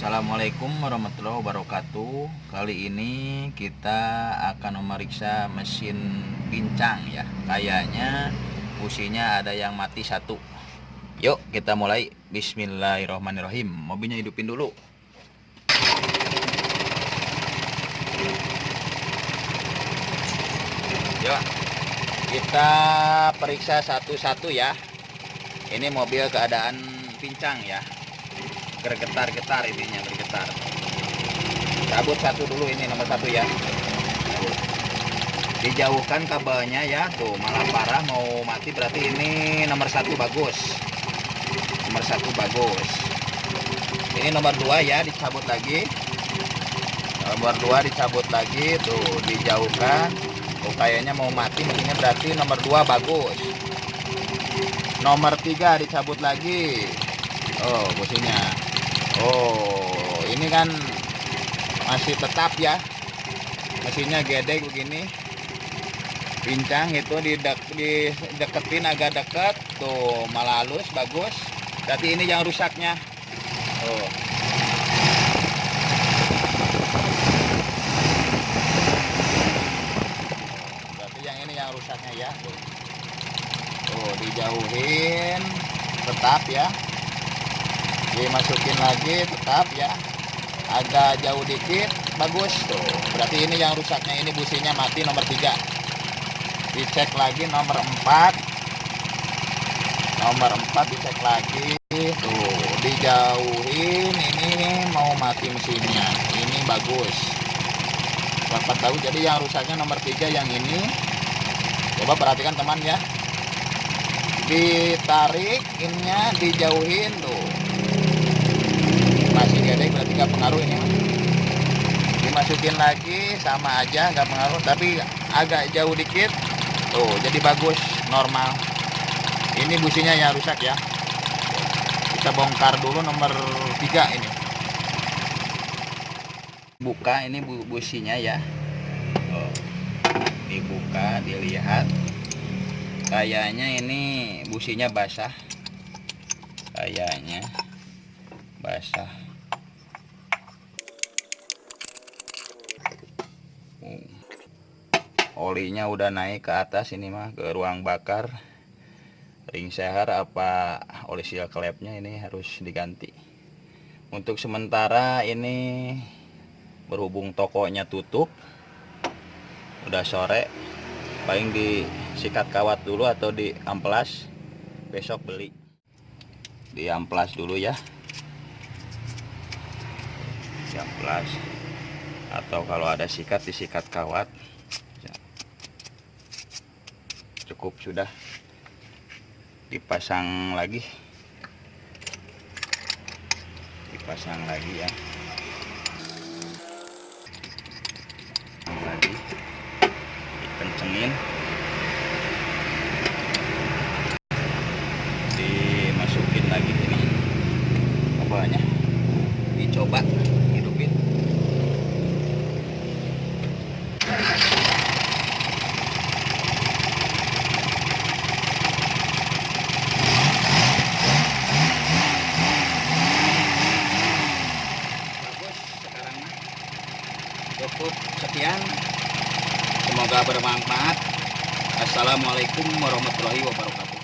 Assalamualaikum warahmatullahi wabarakatuh. Kali ini kita akan memeriksa mesin pincang ya. Kayaknya businya ada yang mati satu. Yuk kita mulai. Bismillahirrahmanirrahim. Mobilnya hidupin dulu. Yuk kita periksa satu-satu ya. Ini mobil keadaan pincang ya, bergetar-getar, intinya bergetar. Cabut satu dulu, ini nomor satu ya. Dijauhkan kabelnya ya, tuh malah parah mau mati, berarti ini nomor satu bagus. Nomor satu bagus. Ini nomor dua ya, dicabut lagi. Nomor dua dicabut lagi, tuh dijauhkan. Oh kayaknya mau mati, mestinya berarti nomor dua bagus. Nomor tiga dicabut lagi. Oh businya. Oh ini kan masih tetap ya, mesinnya gede begini, pincang itu dideketin agak deket, tuh malah halus bagus. Berarti ini yang rusaknya. Oh berarti yang ini yang rusaknya ya. Tuh dijauhin, tetap ya, dimasukin lagi tetap ya, agak jauh dikit bagus. Tuh berarti ini yang rusaknya, ini businya mati nomor 3. Dicek lagi nomor 4. Nomor 4 dicek lagi, tuh dijauhin, ini mau mati mesinnya, ini bagus. Dapat tahu, jadi yang rusaknya nomor 3 yang ini. Coba perhatikan teman ya, ditarik ininya, dijauhin, tuh masih gede, berarti nggak pengaruh ini. Dimasukin lagi sama aja, nggak pengaruh, tapi agak jauh dikit, tuh jadi bagus, normal. Ini businya yang rusak ya. Kita bongkar dulu nomor 3 ini. Buka ini businya ya. Oh, dibuka, dilihat. Kayaknya ini businya basah. Kayaknya basah. Olinya udah naik ke atas ini mah, ke ruang bakar. Ring seher apa oli seal klepnya ini harus diganti. Untuk sementara ini berhubung tokonya tutup, udah sore, paling disikat kawat dulu atau di amplas, besok beli. Di amplas dulu ya, di amplas, atau kalau ada sikat disikat kawat. Cukup sudah, dipasang lagi ya, lagi dikencengin, dimasukin lagi ini kabelnya, dicoba hidupin. Cukup sekian, semoga bermanfaat. Assalamualaikum warahmatullahi wabarakatuh.